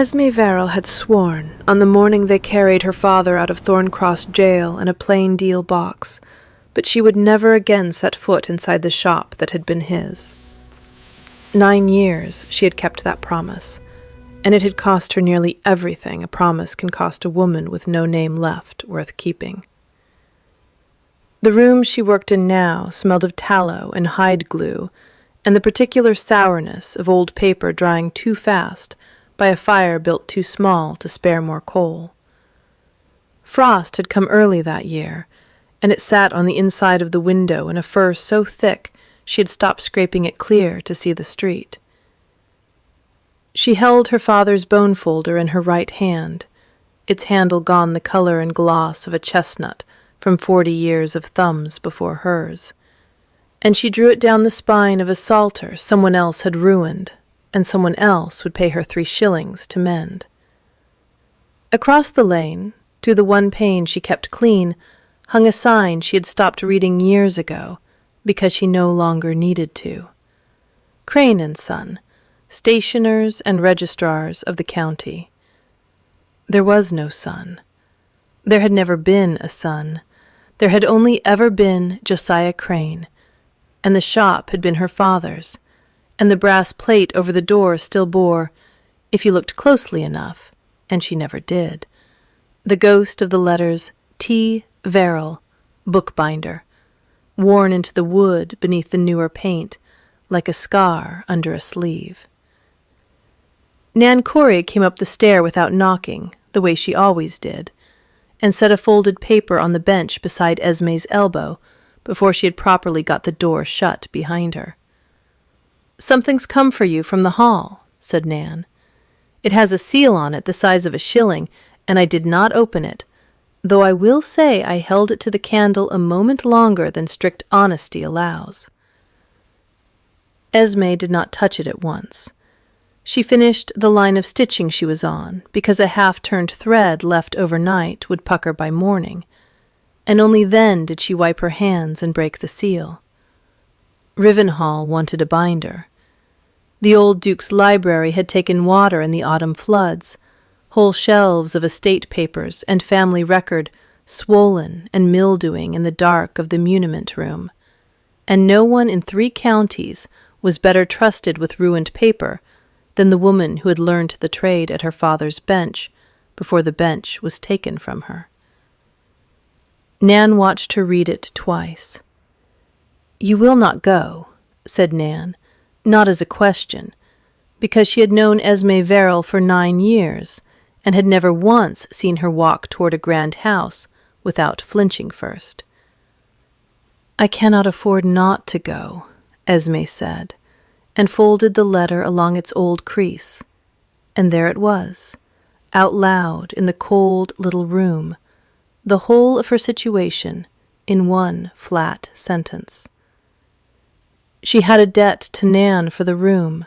Esme Verrill had sworn, on the morning they carried her father out of Thorncross jail in a plain deal box, but she would never again set foot inside the shop that had been his. 9 years she had kept that promise, and it had cost her nearly everything a promise can cost a woman with no name left worth keeping. The room she worked in now smelled of tallow and hide glue, and the particular sourness of old paper drying too fast by a fire built too small to spare more coal. Frost had come early that year, and it sat on the inside of the window in a fur so thick she had stopped scraping it clear to see the street. She held her father's bone folder in her right hand, its handle gone the color and gloss of a chestnut from 40 years of thumbs before hers, and she drew it down the spine of a psalter someone else had ruined, and someone else would pay her 3 shillings to mend. Across the lane, to the one pane she kept clean, hung a sign she had stopped reading years ago because she no longer needed to. Crane and Son, stationers and registrars of the county. There was no son. There had never been a son. There had only ever been Josiah Crane, and the shop had been her father's, and the brass plate over the door still bore, if you looked closely enough, and she never did, the ghost of the letters T. Verrill, bookbinder, worn into the wood beneath the newer paint, like a scar under a sleeve. Nan Corey came up the stair without knocking, the way she always did, and set a folded paper on the bench beside Esme's elbow before she had properly got the door shut behind her. "Something's come for you from the hall," said Nan. "It has a seal on it the size of a shilling, and I did not open it, though I will say I held it to the candle a moment longer than strict honesty allows." Esme did not touch it at once. She finished the line of stitching she was on, because a half-turned thread left overnight would pucker by morning, and only then did she wipe her hands and break the seal. Rivenhall wanted a binder. The old Duke's library had taken water in the autumn floods, whole shelves of estate papers and family record swollen and mildewing in the dark of the muniment room, and no one in 3 counties was better trusted with ruined paper than the woman who had learned the trade at her father's bench before the bench was taken from her. Nan watched her read it twice. "You will not go," said Nan, not as a question, because she had known Esme Verrill for 9 years, and had never once seen her walk toward a grand house without flinching first. "I cannot afford not to go," Esme said, and folded the letter along its old crease. And there it was, out loud in the cold little room, the whole of her situation in one flat sentence. She had a debt to Nan for the room,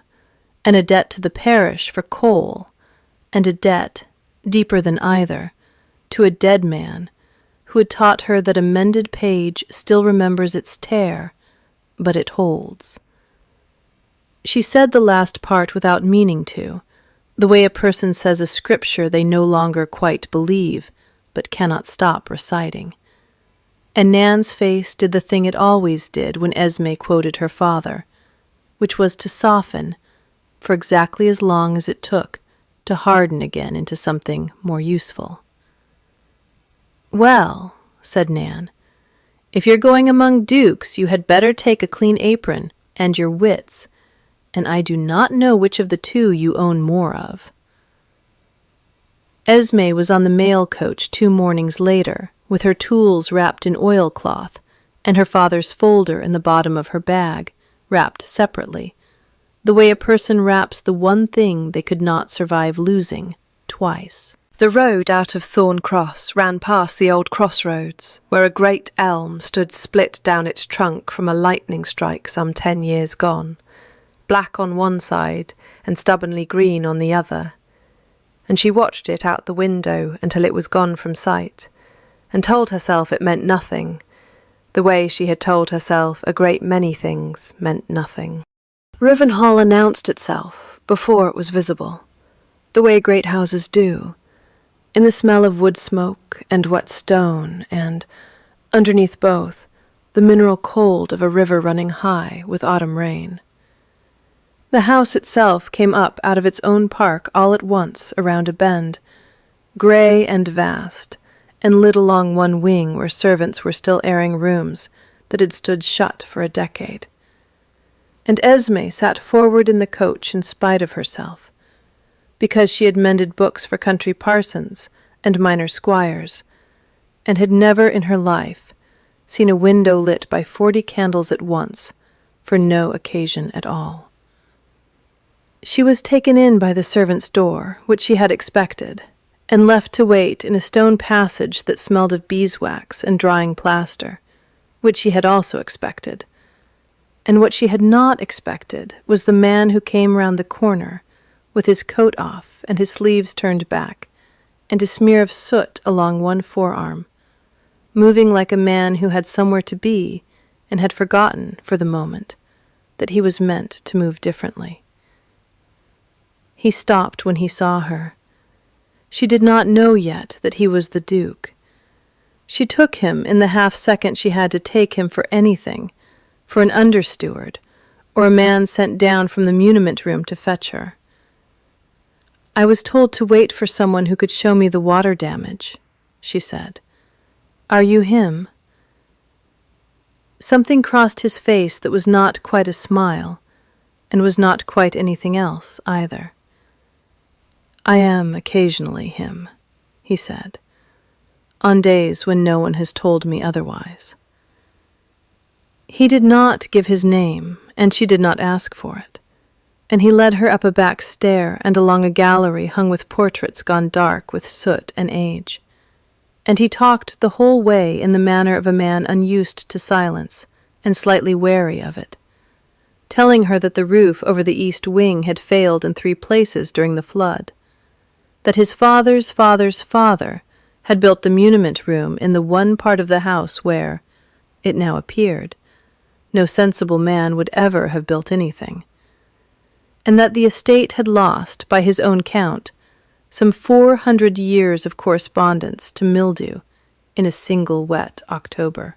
and a debt to the parish for coal, and a debt, deeper than either, to a dead man who had taught her that a mended page still remembers its tear, but it holds. She said the last part without meaning to, the way a person says a scripture they no longer quite believe, but cannot stop reciting. And Nan's face did the thing it always did when Esme quoted her father, which was to soften, for exactly as long as it took to harden again into something more useful. "Well," said Nan, "if you're going among dukes, you had better take a clean apron and your wits, and I do not know which of the 2 you own more of." Esme was on the mail coach 2 mornings later, with her tools wrapped in oilcloth, and her father's folder in the bottom of her bag, wrapped separately, the way a person wraps the one thing they could not survive losing twice. The road out of Thorncross ran past the old crossroads, where a great elm stood split down its trunk from a lightning strike some 10 years gone, black on one side and stubbornly green on the other, and she watched it out the window until it was gone from sight, and told herself it meant nothing, the way she had told herself a great many things meant nothing. Rivenhall announced itself before it was visible. the way great houses do, in the smell of wood smoke and wet stone, and, underneath both, the mineral cold of a river running high with autumn rain. The house itself came up out of its own park all at once around a bend, grey and vast, and lit along one wing where servants were still airing rooms that had stood shut for a decade. And Esme sat forward in the coach in spite of herself, because she had mended books for country parsons and minor squires, and had never in her life seen a window lit by 40 candles at once for no occasion at all. She was taken in by the servants' door, which she had expected, and left to wait in a stone passage that smelled of beeswax and drying plaster, which she had also expected. And what she had not expected was the man who came round the corner, with his coat off and his sleeves turned back, and a smear of soot along one forearm, moving like a man who had somewhere to be and had forgotten, for the moment, that he was meant to move differently. He stopped when he saw her. She did not know yet that he was the Duke. She took him in the half-second she had to take him for anything, for an understeward, or a man sent down from the muniment room to fetch her. "I was told to wait for someone who could show me the water damage," she said. "Are you him?" Something crossed his face that was not quite a smile, and was not quite anything else either. "I am occasionally him," he said, "on days when no one has told me otherwise." He did not give his name, and she did not ask for it, and he led her up a back stair and along a gallery hung with portraits gone dark with soot and age, and he talked the whole way in the manner of a man unused to silence and slightly wary of it, telling her that the roof over the east wing had failed in 3 places during the flood, that his father's father's father had built the muniment room in the one part of the house where, it now appeared, no sensible man would ever have built anything, and that the estate had lost, by his own count, some 400 years of correspondence to mildew in a single wet October.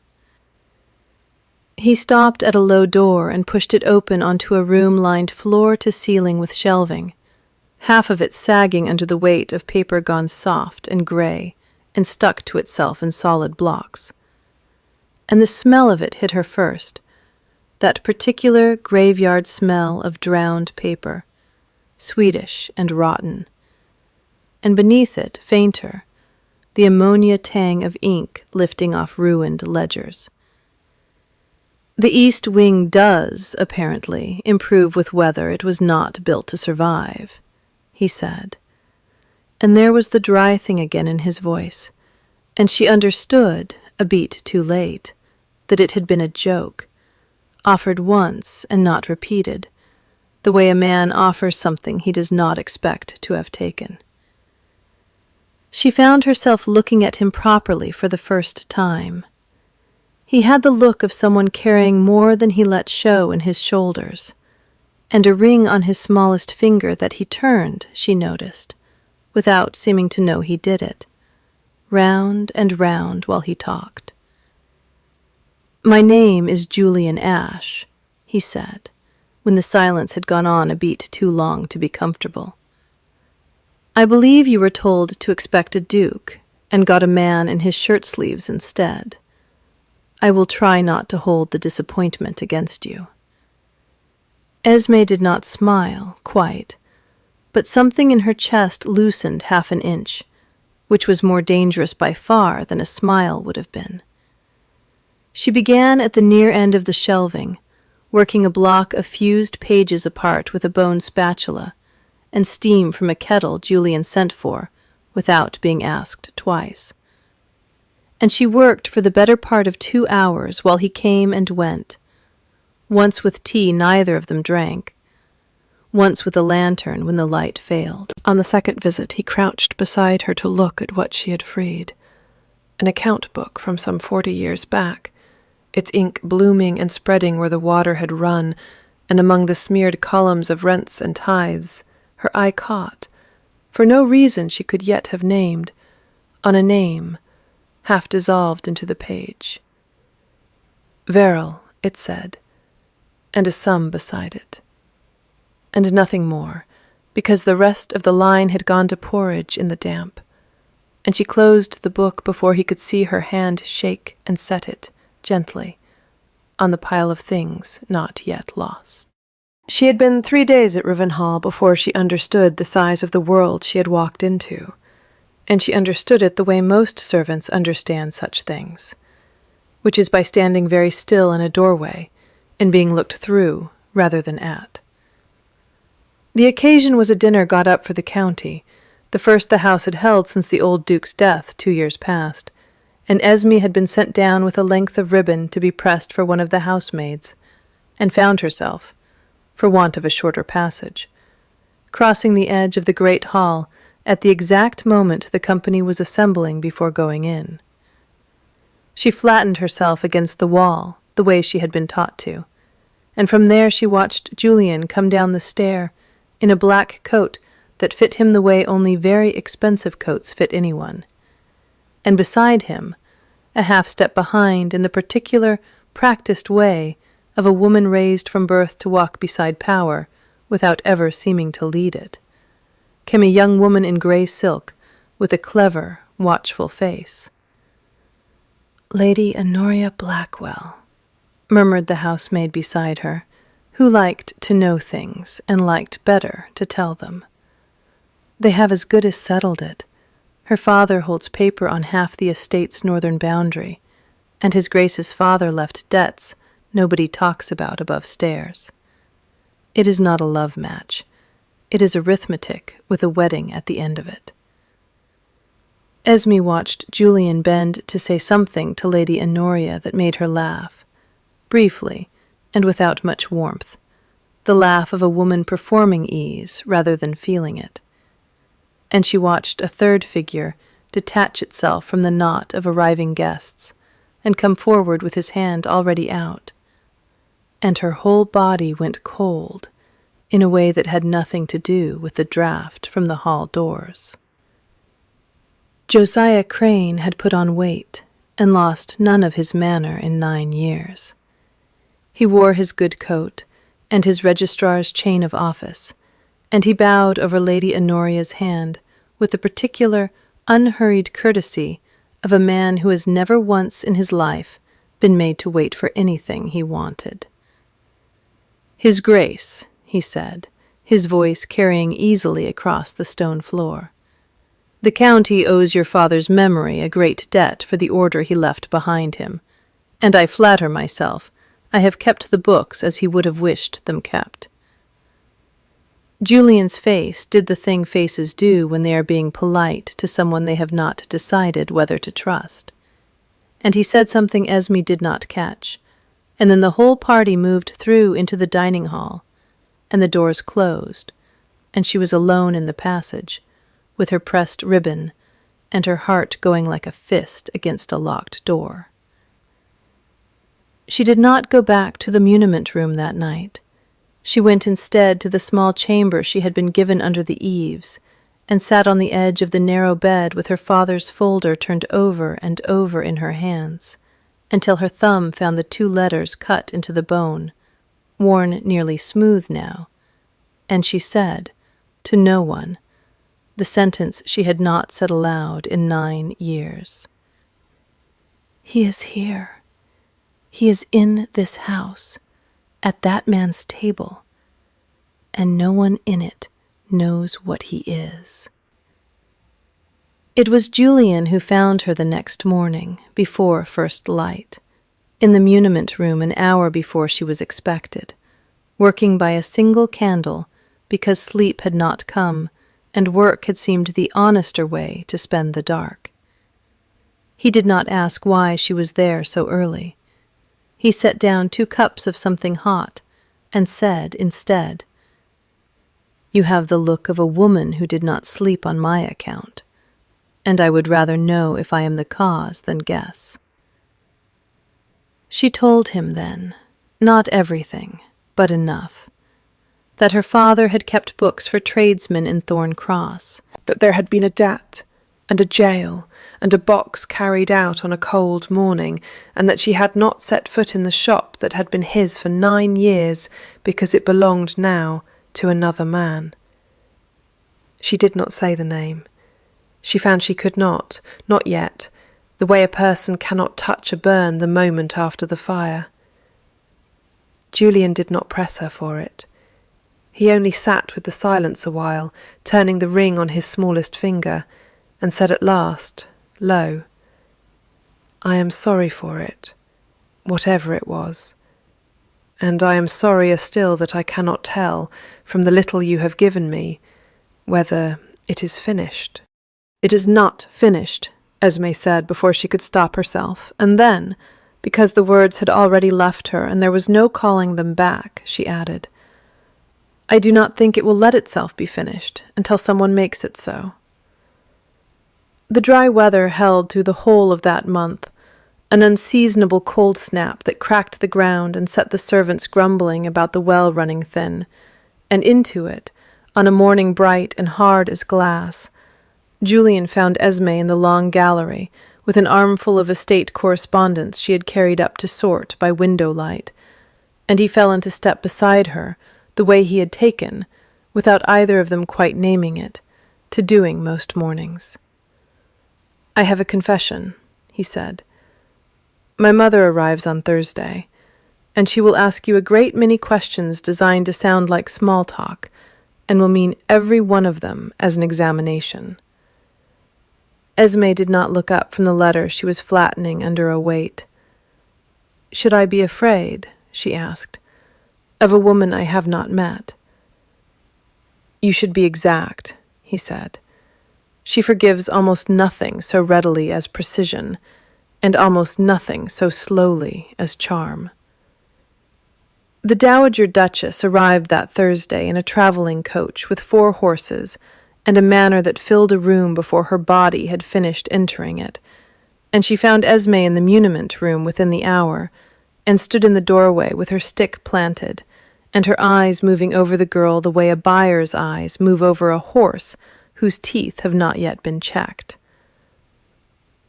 He stopped at a low door and pushed it open onto a room lined floor to ceiling with shelving, half of it sagging under the weight of paper gone soft and gray and stuck to itself in solid blocks. And the smell of it hit her first, that particular graveyard smell of drowned paper, Swedish and rotten, and beneath it, fainter, the ammonia tang of ink lifting off ruined ledgers. The east wing does, apparently, improve with weather it was not built to survive, he said, and there was the dry thing again in his voice, and she understood, a beat too late, that it had been a joke, offered once and not repeated, the way a man offers something he does not expect to have taken. She found herself looking at him properly for the first time. He had the look of someone carrying more than he let show in his shoulders, and a ring on his smallest finger that he turned, she noticed, without seeming to know he did it, round and round while he talked. "My name is Julian Ash," he said, when the silence had gone on a beat too long to be comfortable. "I believe you were told to expect a duke, and got a man in his shirt-sleeves instead. I will try not to hold the disappointment against you." Esme did not smile, quite, but something in her chest loosened half an inch, which was more dangerous by far than a smile would have been. She began at the near end of the shelving, working a block of fused pages apart with a bone spatula, and steam from a kettle Julian sent for, without being asked twice. And she worked for the better part of 2 hours while he came and went, once with tea neither of them drank, once with a lantern when the light failed. On the second visit he crouched beside her to look at what she had freed, an account book from some 40 years back, its ink blooming and spreading where the water had run, and among the smeared columns of rents and tithes, her eye caught, for no reason she could yet have named, on a name, half dissolved into the page. Verrill, it said, and a sum beside it. And nothing more, because the rest of the line had gone to porridge in the damp, and she closed the book before he could see her hand shake and set it, gently, on the pile of things not yet lost. She had been 3 days at Rivenhall before she understood the size of the world she had walked into, and she understood it the way most servants understand such things, which is by standing very still in a doorway and being looked through rather than at. The occasion was a dinner got up for the county, the first the house had held since the old Duke's death 2 years past, and Esme had been sent down with a length of ribbon to be pressed for one of the housemaids, and found herself, for want of a shorter passage, crossing the edge of the great hall at the exact moment the company was assembling before going in. She flattened herself against the wall, the way she had been taught to, and from there she watched Julian come down the stair in a black coat that fit him the way only very expensive coats fit anyone, and beside him, a half-step behind in the particular, practiced way of a woman raised from birth to walk beside power without ever seeming to lead it, came a young woman in grey silk with a clever, watchful face. "Lady Honoria Blackwell," murmured the housemaid beside her, who liked to know things and liked better to tell them. "They have as good as settled it. Her father holds paper on half the estate's northern boundary, and his Grace's father left debts nobody talks about above stairs. It is not a love match. It is arithmetic with a wedding at the end of it." Esme watched Julian bend to say something to Lady Honoria that made her laugh, briefly and without much warmth, the laugh of a woman performing ease rather than feeling it. And she watched a third figure detach itself from the knot of arriving guests and come forward with his hand already out, and her whole body went cold in a way that had nothing to do with the draught from the hall doors. Josiah Crane had put on weight and lost none of his manner in 9 years. He wore his good coat and his registrar's chain of office, and he bowed over Lady Honoria's hand with the particular, unhurried courtesy of a man who has never once in his life been made to wait for anything he wanted. "His Grace," he said, his voice carrying easily across the stone floor, "the county owes your father's memory a great debt for the order he left behind him, and I flatter myself I have kept the books as he would have wished them kept." Julian's face did the thing faces do when they are being polite to someone they have not decided whether to trust, and he said something Esme did not catch, and then the whole party moved through into the dining hall, and the doors closed, and she was alone in the passage, with her pressed ribbon, and her heart going like a fist against a locked door. She did not go back to the muniment room that night. She went instead to the small chamber she had been given under the eaves, and sat on the edge of the narrow bed with her father's folder turned over and over in her hands, until her thumb found the 2 letters cut into the bone, worn nearly smooth now, and she said, to no one, the sentence she had not said aloud in 9 years. "He is here. He is in this house, at that man's table, and no one in it knows what he is." It was Julian who found her the next morning, before first light, in the muniment room an hour before she was expected, working by a single candle because sleep had not come and work had seemed the honester way to spend the dark. He did not ask why she was there so early. He set down 2 cups of something hot and said instead, "You have the look of a woman who did not sleep on my account, and I would rather know if I am the cause than guess." She told him then, not everything, but enough, that her father had kept books for tradesmen in Thorn Cross, that there had been a debt, and a jail, and a box carried out on a cold morning, and that she had not set foot in the shop that had been his for 9 years, because it belonged now to another man. She did not say the name. She found she could not yet, the way a person cannot touch a burn the moment after the fire. Julian did not press her for it. He only sat with the silence a while, turning the ring on his smallest finger, and said at last, low, "I am sorry for it, whatever it was. And I am sorrier still that I cannot tell, from the little you have given me, whether it is finished." "It is not finished," Esme said before she could stop herself, and then, because the words had already left her and there was no calling them back, she added, "I do not think it will let itself be finished until someone makes it so." The dry weather held through the whole of that month, an unseasonable cold snap that cracked the ground and set the servants grumbling about the well running thin, and into it, on a morning bright and hard as glass, Julian found Esme in the long gallery, with an armful of estate correspondence she had carried up to sort by window light, and he fell into step beside her, the way he had taken, without either of them quite naming it, to doing most mornings. "I have a confession," he said. "My mother arrives on Thursday, and she will ask you a great many questions designed to sound like small talk, and will mean every one of them as an examination." Esme did not look up from the letter she was flattening under a weight. "Should I be afraid," she asked, "of a woman I have not met?" "You should be exact," he said. "She forgives almost nothing so readily as precision, and almost nothing so slowly as charm." The Dowager Duchess arrived that Thursday in a traveling coach with 4 horses, and a manner that filled a room before her body had finished entering it, and she found Esme in the muniment room within the hour, and stood in the doorway with her stick planted, and her eyes moving over the girl the way a buyer's eyes move over a horse whose teeth have not yet been checked.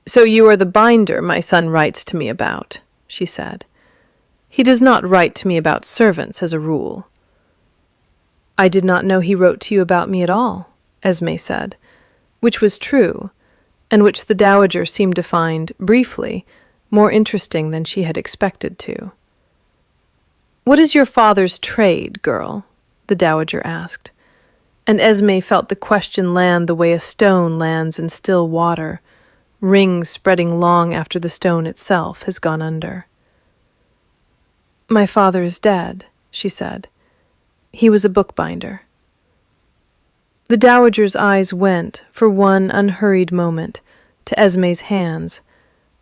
"So you are the binder my son writes to me about," she said. "He does not write to me about servants as a rule." "I did not know he wrote to you about me at all," Esme said, which was true, and which the Dowager seemed to find, briefly, more interesting than she had expected to. "What is your father's trade, girl?" the Dowager asked, and Esme felt the question land the way a stone lands in still water, rings spreading long after the stone itself has gone under. "My father is dead," she said. "He was a bookbinder." The Dowager's eyes went, for one unhurried moment, to Esme's hands,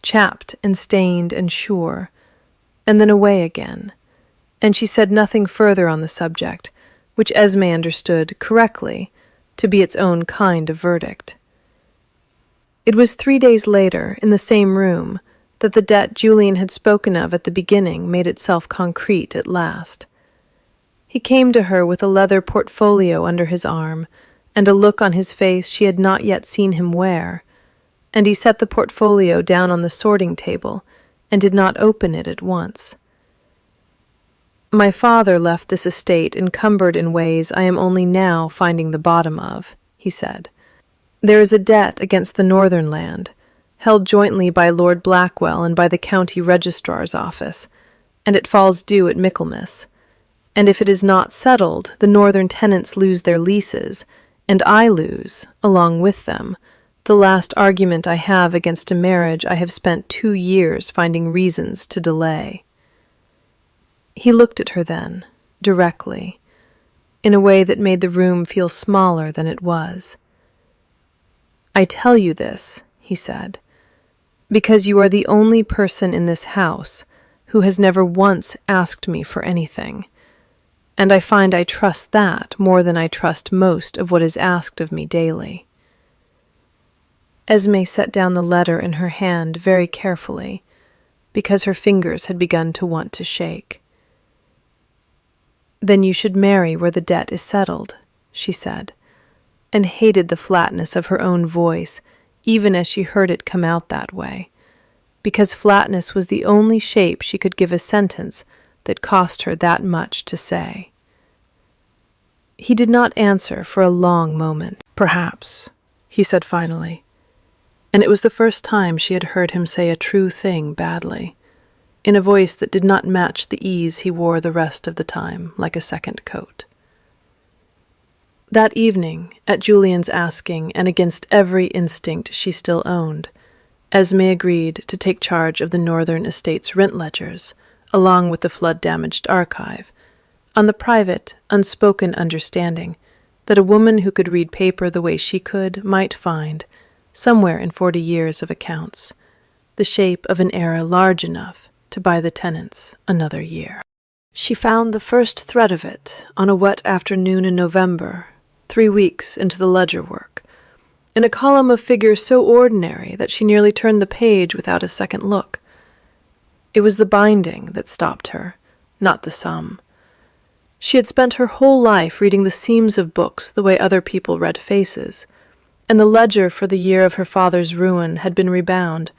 chapped and stained and sure, and then away again, and she said nothing further on the subject, which Esme understood, correctly, to be its own kind of verdict. It was 3 days later, in the same room, that the debt Julian had spoken of at the beginning made itself concrete at last. He came to her with a leather portfolio under his arm, and a look on his face she had not yet seen him wear, and he set the portfolio down on the sorting table, and did not open it at once. "My father left this estate encumbered in ways I am only now finding the bottom of," he said. "There is a debt against the northern land, held jointly by Lord Blackwell and by the county registrar's office, and it falls due at Michaelmas. And if it is not settled, the northern tenants lose their leases, and I lose, along with them, the last argument I have against a marriage I have spent 2 years finding reasons to delay." He looked at her then, directly, in a way that made the room feel smaller than it was. "I tell you this," he said, "because you are the only person in this house who has never once asked me for anything, and I find I trust that more than I trust most of what is asked of me daily." Esme set down the letter in her hand very carefully, because her fingers had begun to want to shake. "Then you should marry where the debt is settled," she said, and hated the flatness of her own voice, even as she heard it come out that way, because flatness was the only shape she could give a sentence that cost her that much to say. He did not answer for a long moment. "Perhaps," he said finally, and it was the first time she had heard him say a true thing badly, in a voice that did not match the ease he wore the rest of the time, like a second coat. That evening, at Julian's asking and against every instinct she still owned, Esme agreed to take charge of the Northern Estates rent ledgers, along with the flood-damaged archive, on the private, unspoken understanding that a woman who could read paper the way she could might find, somewhere in 40 years of accounts, the shape of an era large enough to buy the tenants another year. She found the first thread of it on a wet afternoon in November, 3 weeks into the ledger work, in a column of figures so ordinary that she nearly turned the page without a second look. It was the binding that stopped her, not the sum. She had spent her whole life reading the seams of books the way other people read faces, and the ledger for the year of her father's ruin had been rebound,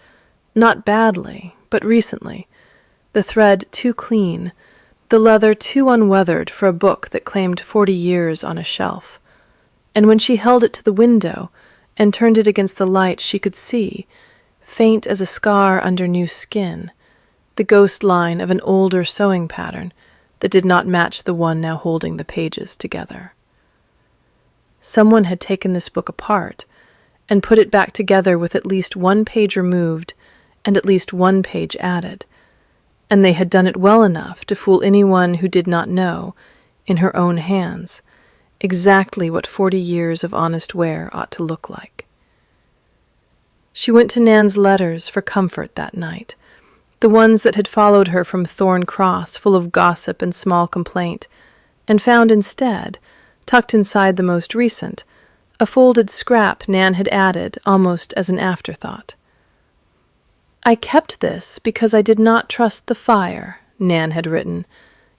not badly, but recently, the thread too clean, the leather too unweathered for a book that claimed 40 years on a shelf. And when she held it to the window and turned it against the light, she could see, faint as a scar under new skin, the ghost line of an older sewing pattern that did not match the one now holding the pages together. Someone had taken this book apart and put it back together with at least one page removed and at least one page added, and they had done it well enough to fool anyone who did not know, in her own hands, exactly what 40 years of honest wear ought to look like. She went to Nan's letters for comfort that night, the ones that had followed her from Thorn Cross, full of gossip and small complaint, and found instead, tucked inside the most recent, a folded scrap Nan had added almost as an afterthought. "I kept this because I did not trust the fire," Nan had written,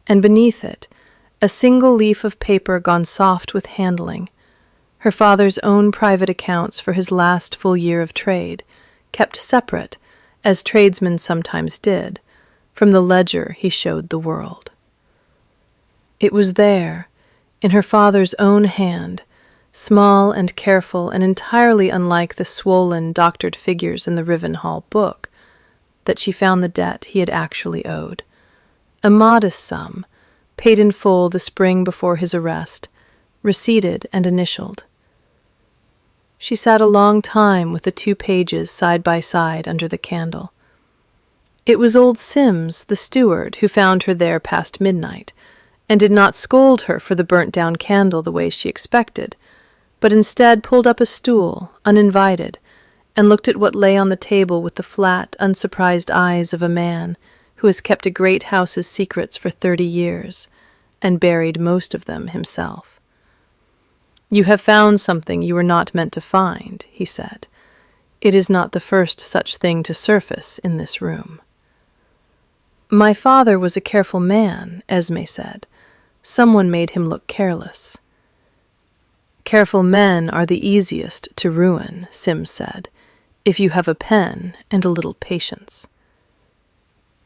and beneath it, a single leaf of paper gone soft with handling, her father's own private accounts for his last full year of trade, kept separate, as tradesmen sometimes did, from the ledger he showed the world. It was there, in her father's own hand, small and careful and entirely unlike the swollen, doctored figures in the Rivenhall book, that she found the debt he had actually owed. A modest sum, paid in full the spring before his arrest, receipted and initialed. She sat a long time with the 2 pages side by side under the candle. It was old Sims, the steward, who found her there past midnight, and did not scold her for the burnt-down candle the way she expected, but instead pulled up a stool, uninvited, and looked at what lay on the table with the flat, unsurprised eyes of a man who has kept a great house's secrets for 30 years, and buried most of them himself. "You have found something you were not meant to find," he said. "It is not the first such thing to surface in this room." "My father was a careful man," Esme said. "Someone made him look careless." "Careful men are the easiest to ruin," Sims said, "if you have a pen and a little patience."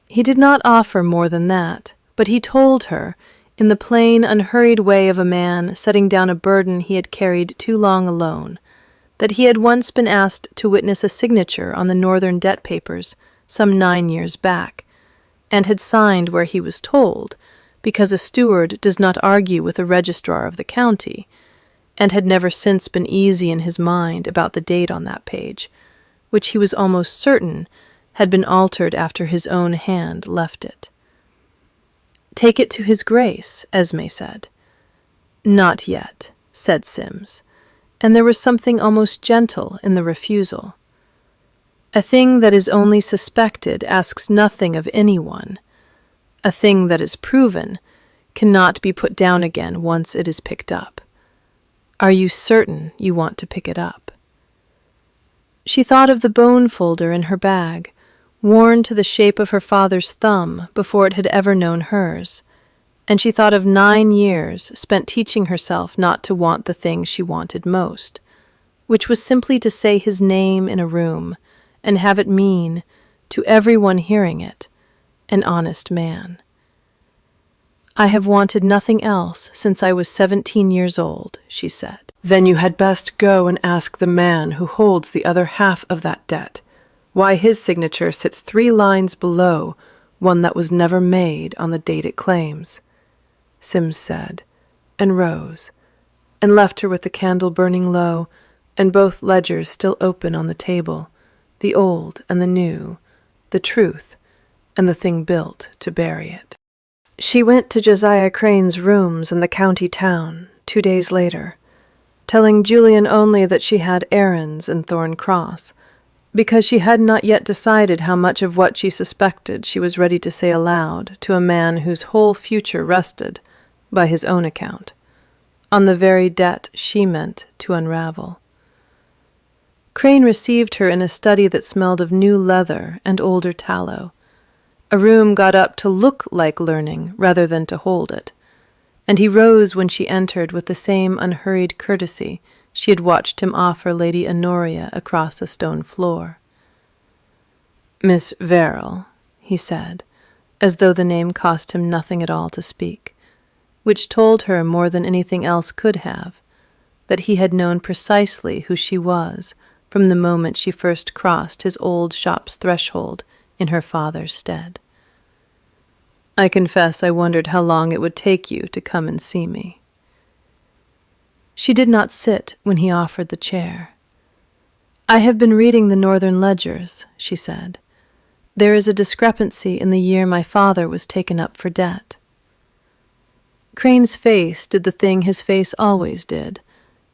He did not offer more than that, but he told her, in the plain, unhurried way of a man setting down a burden he had carried too long alone, that he had once been asked to witness a signature on the Northern debt papers some 9 years back, and had signed where he was told, because a steward does not argue with a registrar of the county, and had never since been easy in his mind about the date on that page, which he was almost certain had been altered after his own hand left it. "Take it to his grace," Esme said. "Not yet," said Sims, and there was something almost gentle in the refusal. "A thing that is only suspected asks nothing of anyone. A thing that is proven cannot be put down again once it is picked up. Are you certain you want to pick it up?" She thought of the bone folder in her bag, worn to the shape of her father's thumb before it had ever known hers, and she thought of 9 years spent teaching herself not to want the thing she wanted most, which was simply to say his name in a room and have it mean, to everyone hearing it, an honest man. "I have wanted nothing else since I was 17 years old," she said. "Then you had best go and ask the man who holds the other half of that debt, why his signature sits 3 lines below one that was never made on the date it claims," Sims said, and rose, and left her with the candle burning low and both ledgers still open on the table, the old and the new, the truth and the thing built to bury it. She went to Josiah Crane's rooms in the county town 2 days later, telling Julian only that she had errands in Thorn Cross, because she had not yet decided how much of what she suspected she was ready to say aloud to a man whose whole future rested, by his own account, on the very debt she meant to unravel. Crane received her in a study that smelled of new leather and older tallow, a room got up to look like learning rather than to hold it, and he rose when she entered with the same unhurried courtesy she had watched him offer Lady Honoria across the stone floor. "Miss Verrill," he said, as though the name cost him nothing at all to speak, which told her more than anything else could have, that he had known precisely who she was from the moment she first crossed his old shop's threshold in her father's stead. "I confess I wondered how long it would take you to come and see me." She did not sit when he offered the chair. "I have been reading the Northern Ledgers," she said. "There is a discrepancy in the year my father was taken up for debt." Crane's face did the thing his face always did,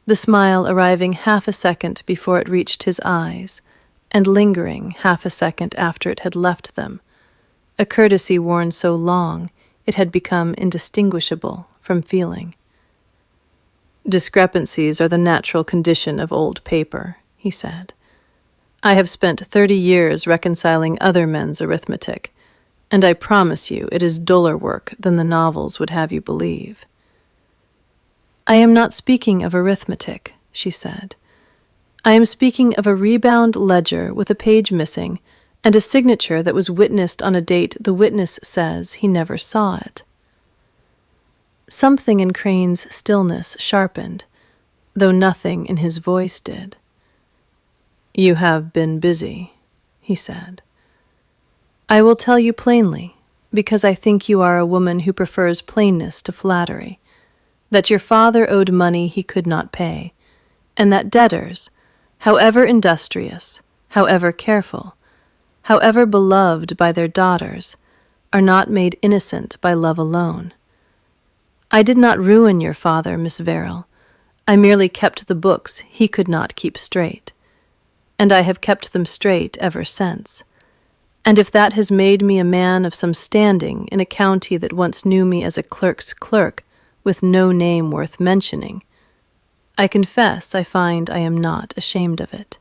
the smile arriving half a second before it reached his eyes, and lingering half a second after it had left them, a courtesy worn so long it had become indistinguishable from feeling. "Discrepancies are the natural condition of old paper," he said. "I have spent 30 years reconciling other men's arithmetic, and I promise you it is duller work than the novels would have you believe." "I am not speaking of arithmetic," she said. "I am speaking of a rebound ledger with a page missing and a signature that was witnessed on a date the witness says he never saw it." Something in Crane's stillness sharpened, though nothing in his voice did. "You have been busy," he said. "I will tell you plainly, because I think you are a woman who prefers plainness to flattery, that your father owed money he could not pay, and that debtors, however industrious, however careful, however beloved by their daughters, are not made innocent by love alone. I did not ruin your father, Miss Verrill. I merely kept the books he could not keep straight, and I have kept them straight ever since. And if that has made me a man of some standing in a county that once knew me as a clerk's clerk with no name worth mentioning, I confess I find I am not ashamed of it."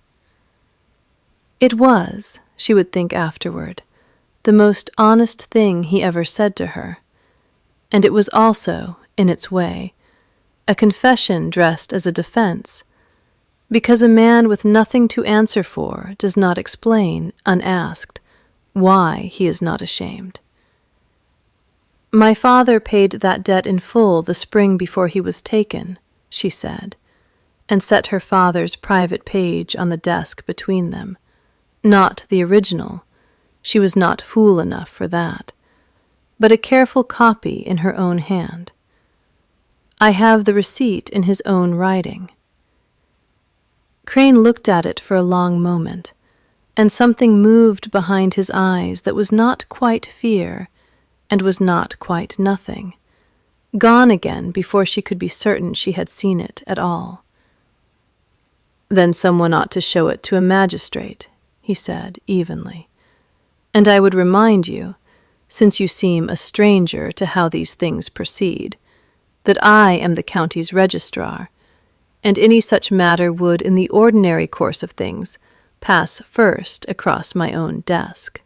It was, she would think afterward, the most honest thing he ever said to her, and it was also, in its way, a confession dressed as a defense, because a man with nothing to answer for does not explain, unasked, why he is not ashamed. "My father paid that debt in full the spring before he was taken," she said, and set her father's private page on the desk between them. Not the original, she was not fool enough for that, but a careful copy in her own hand. "I have the receipt in his own writing." Crane looked at it for a long moment, and something moved behind his eyes that was not quite fear, and was not quite nothing, gone again before she could be certain she had seen it at all. "Then someone ought to show it to a magistrate," he said evenly. "And I would remind you, since you seem a stranger to how these things proceed, that I am the county's registrar, and any such matter would, in the ordinary course of things, pass first across my own desk."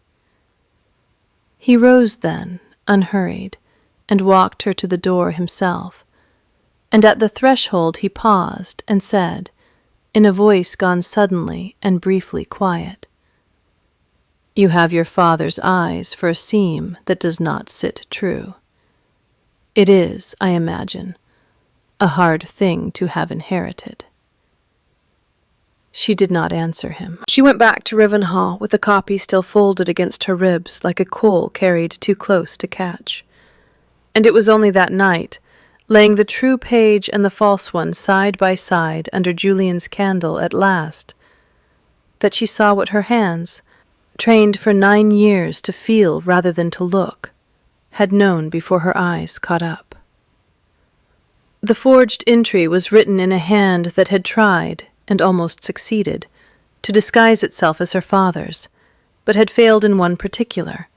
He rose then, unhurried, and walked her to the door himself. And at the threshold he paused and said, in a voice gone suddenly and briefly quiet, "You have your father's eyes for a seam that does not sit true. It is, I imagine, a hard thing to have inherited." She did not answer him. She went back to Rivenhall with the copy still folded against her ribs like a coal carried too close to catch. And it was only that night, laying the true page and the false one side by side under Julian's candle at last, that she saw what her hands, trained for 9 years to feel rather than to look, had known before her eyes caught up. The forged entry was written in a hand that had tried, and almost succeeded, to disguise itself as her father's, but had failed in one particular,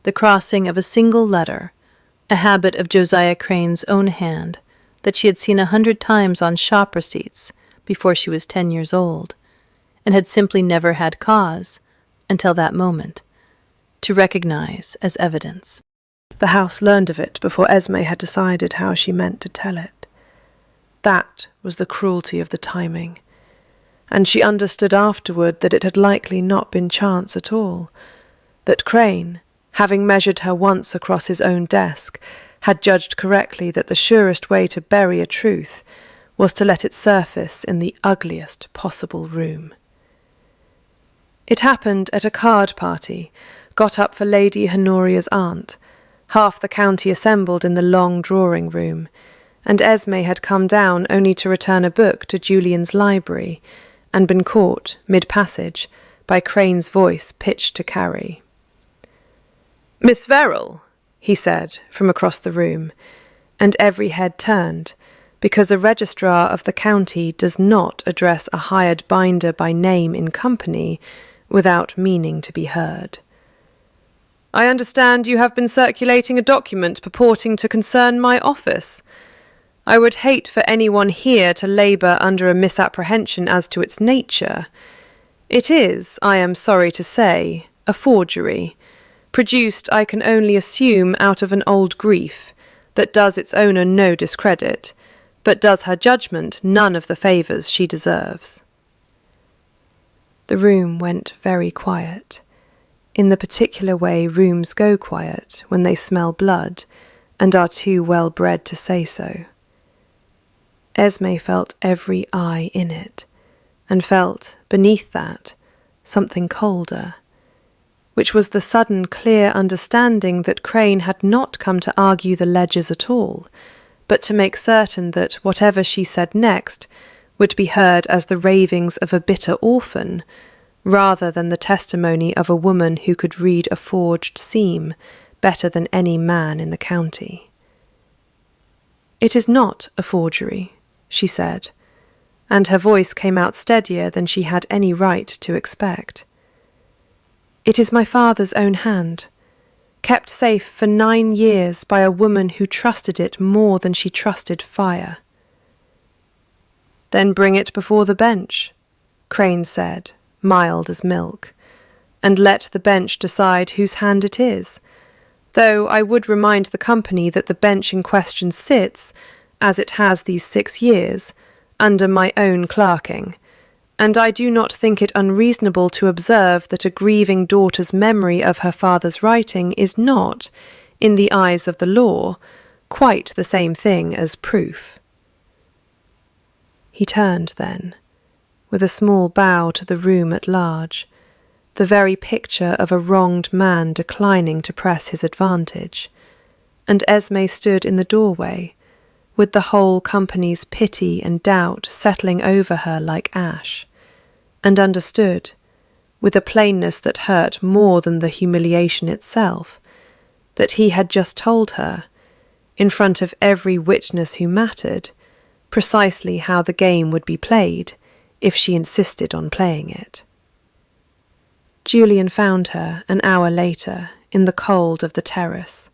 the crossing of a single letter, a habit of Josiah Crane's own hand that she had seen 100 times on shop receipts before she was 10 years old, and had simply never had cause, until that moment, to recognize as evidence. The house learned of it before Esme had decided how she meant to tell it. That was the cruelty of the timing, and she understood afterward that it had likely not been chance at all, that Crane, having measured her once across his own desk, had judged correctly that the surest way to bury a truth was to let it surface in the ugliest possible room. It happened at a card party, got up for Lady Honoria's aunt. Half the county assembled in the long drawing-room, and Esme had come down only to return a book to Julian's library, and been caught, mid-passage, by Crane's voice pitched to Carrie. "Miss Verrill," he said from across the room, and every head turned, because a registrar of the county does not address a hired binder by name in company without meaning to be heard. "I understand you have been circulating a document purporting to concern my office. I would hate for anyone here to labour under a misapprehension as to its nature. It is, I am sorry to say, a forgery, produced, I can only assume, out of an old grief, that does its owner no discredit, but does her judgment none of the favours she deserves." The room went very quiet, in the particular way rooms go quiet when they smell blood and are too well bred to say so. Esme felt every eye in it, and felt, beneath that, something colder, which was the sudden clear understanding that Crane had not come to argue the ledgers at all, but to make certain that whatever she said next would be heard as the ravings of a bitter orphan, rather than the testimony of a woman who could read a forged seam better than any man in the county. "It is not a forgery," she said, and her voice came out steadier than she had any right to expect. "It is my father's own hand, kept safe for 9 years by a woman who trusted it more than she trusted fire." "Then bring it before the bench," Crane said, mild as milk, "and let the bench decide whose hand it is, though I would remind the company that the bench in question sits, as it has these 6 years, under my own clerking, and I do not think it unreasonable to observe that a grieving daughter's memory of her father's writing is not, in the eyes of the law, quite the same thing as proof." He turned then, with a small bow to the room at large, the very picture of a wronged man declining to press his advantage, and Esme stood in the doorway, with the whole company's pity and doubt settling over her like ash, and understood, with a plainness that hurt more than the humiliation itself, that he had just told her, in front of every witness who mattered, precisely how the game would be played if she insisted on playing it. Julian found her an hour later in the cold of the terrace,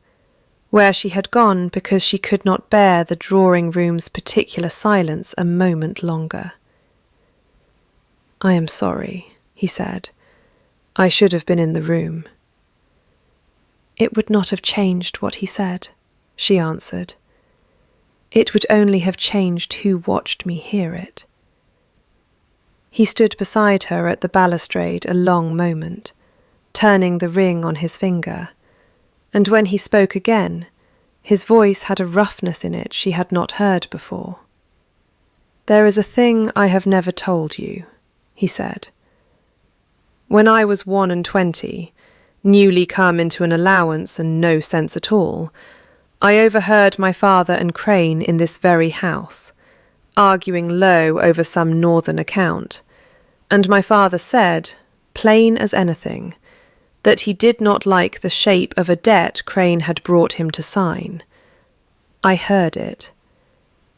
where she had gone because she could not bear the drawing-room's particular silence a moment longer. "I am sorry," he said. "I should have been in the room." It would not have changed what he said, she answered. It would only have changed who watched me hear it. He stood beside her at the balustrade a long moment, turning the ring on his finger, and when he spoke again, his voice had a roughness in it she had not heard before. "There is a thing I have never told you," he said. "When I was 21, newly come into an allowance and no sense at all, I overheard my father and Crane in this very house, arguing low over some northern account, and my father said, plain as anything, that he did not like the shape of a debt Crane had brought him to sign. I heard it.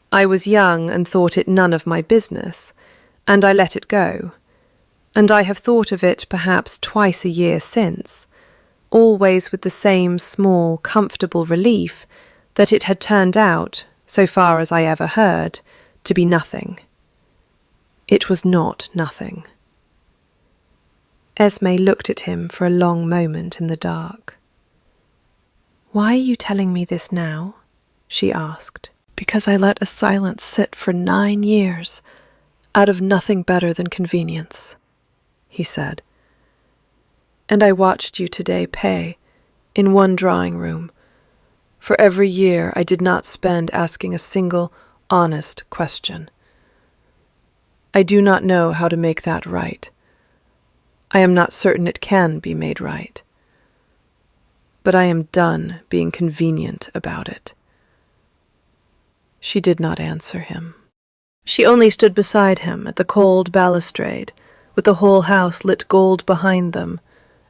I was young and thought it none of my business, and I let it go, and I have thought of it perhaps twice a year since, always with the same small, comfortable relief that it had turned out, so far as I ever heard, to be nothing. It was not nothing." Esme looked at him for a long moment in the dark. "Why are you telling me this now?" she asked. "Because I let a silence sit for 9 years, out of nothing better than convenience," he said. "And I watched you today pay, in one drawing room, for every year I did not spend asking a single honest question. I do not know how to make that right. I am not certain it can be made right. But I am done being convenient about it." She did not answer him. She only stood beside him at the cold balustrade, with the whole house lit gold behind them,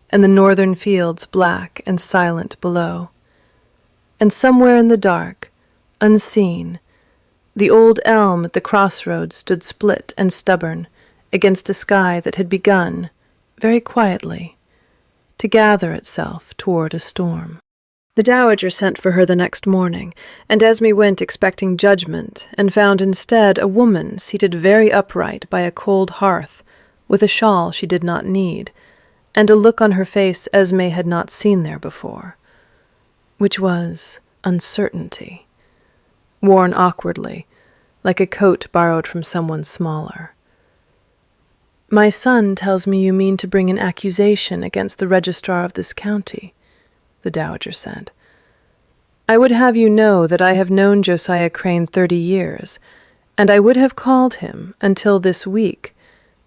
and the northern fields black and silent below. And somewhere in the dark, unseen, the old elm at the crossroads stood split and stubborn against a sky that had begun, very quietly, to gather itself toward a storm. The dowager sent for her the next morning, and Esme went expecting judgment, and found instead a woman seated very upright by a cold hearth, with a shawl she did not need, and a look on her face Esme had not seen there before, which was uncertainty, worn awkwardly, like a coat borrowed from someone smaller. "My son tells me you mean to bring an accusation against the registrar of this county," the dowager said. "I would have you know that I have known Josiah Crane 30 years, and I would have called him, until this week,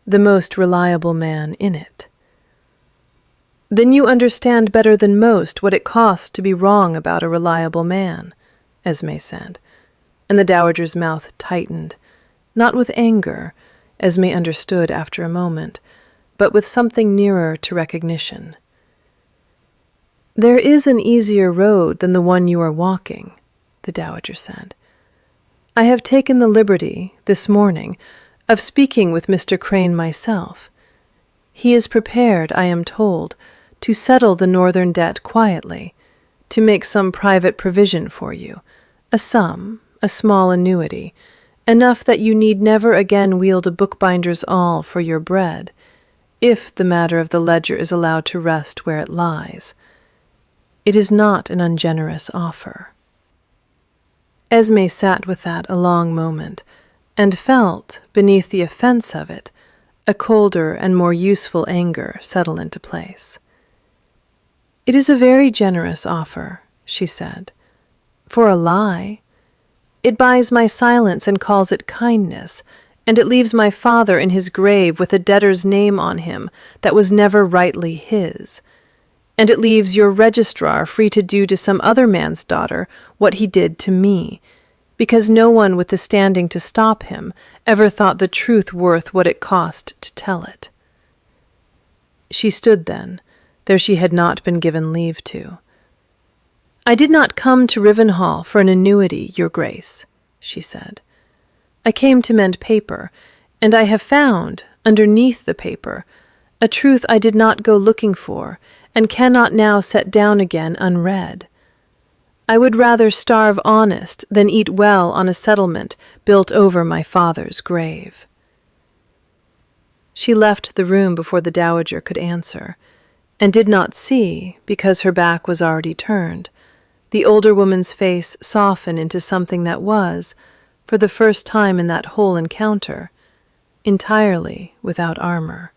the most reliable man in it." "Then you understand better than most what it costs to be wrong about a reliable man," Esme said, and the dowager's mouth tightened, not with anger, Esme understood after a moment, but with something nearer to recognition. "There is an easier road than the one you are walking," the dowager said. "I have taken the liberty, this morning, of speaking with Mr. Crane myself. He is prepared, I am told, to settle the northern debt quietly, to make some private provision for you, a sum, a small annuity, enough that you need never again wield a bookbinder's awl for your bread, if the matter of the ledger is allowed to rest where it lies. It is not an ungenerous offer." Esme sat with that a long moment, and felt, beneath the offense of it, a colder and more useful anger settle into place. "It is a very generous offer," she said, "for a lie. It buys my silence and calls it kindness, and it leaves my father in his grave with a debtor's name on him that was never rightly his, and it leaves your registrar free to do to some other man's daughter what he did to me, because no one with the standing to stop him ever thought the truth worth what it cost to tell it." She stood then, though she had not been given leave to. "I did not come to Rivenhall for an annuity, your grace," she said. "I came to mend paper, and I have found, underneath the paper, a truth I did not go looking for, and cannot now set down again unread. I would rather starve honest than eat well on a settlement built over my father's grave." She left the room before the dowager could answer, and did not see, because her back was already turned, The older woman's face softened into something that was, for the first time in that whole encounter, entirely without armor.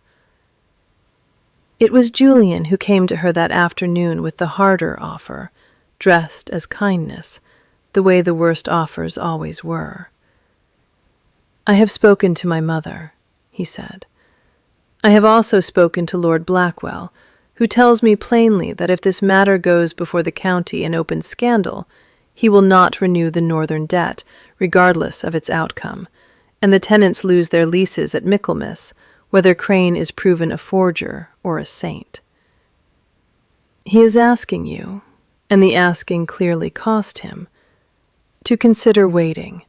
It was Julian who came to her that afternoon with the harder offer, dressed as kindness, the way the worst offers always were. "I have spoken to my mother," he said. "I have also spoken to Lord Blackwell, who tells me plainly that if this matter goes before the county in open scandal, he will not renew the northern debt, regardless of its outcome, and the tenants lose their leases at Michaelmas, whether Crane is proven a forger or a saint. He is asking you, and the asking clearly cost him, to consider waiting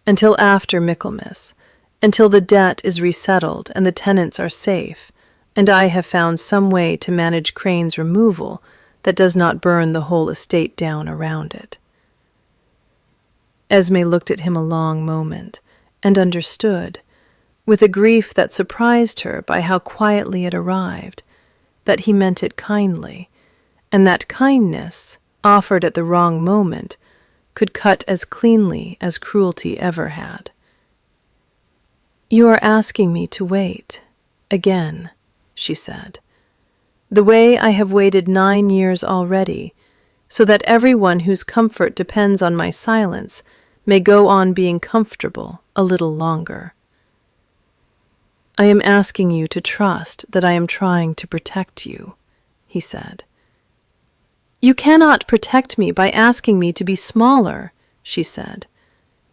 until after Michaelmas, until the debt is resettled and the tenants are safe, and I have found some way to manage Crane's removal that does not burn the whole estate down around it." Esme looked at him a long moment, and understood, with a grief that surprised her by how quietly it arrived, that he meant it kindly, and that kindness, offered at the wrong moment, could cut as cleanly as cruelty ever had. "You are asking me to wait, again," she said, "the way I have waited 9 years already, so that everyone whose comfort depends on my silence may go on being comfortable a little longer. I am asking you to trust that I am trying to protect you," he said. "You cannot protect me by asking me to be smaller," she said.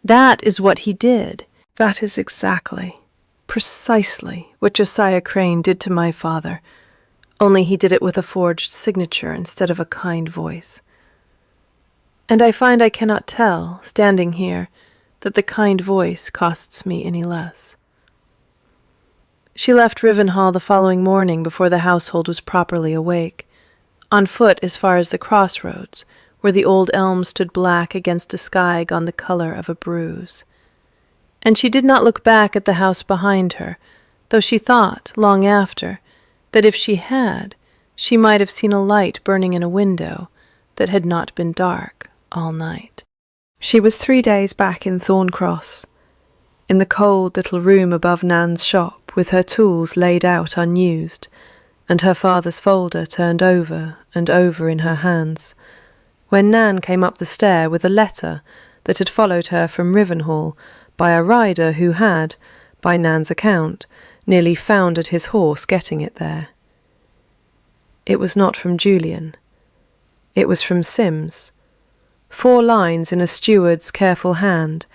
"That is what he did." "That is exactly, precisely what Josiah Crane did to my father, only he did it with a forged signature instead of a kind voice. And I find I cannot tell, standing here, that the kind voice costs me any less." She left Rivenhall the following morning before the household was properly awake, on foot as far as the crossroads, where the old elm stood black against a sky gone the color of a bruise. And she did not look back at the house behind her, though she thought, long after, that if she had, she might have seen a light burning in a window that had not been dark all night. She was 3 days back in Thorncross, in the cold little room above Nan's shop, with her tools laid out unused, and her father's folder turned over and over in her hands, when Nan came up the stair with a letter that had followed her from Rivenhall by a rider who had, by Nan's account, nearly foundered his horse getting it there. It was not from Julian. It was from Sims. 4 lines in a steward's careful hand,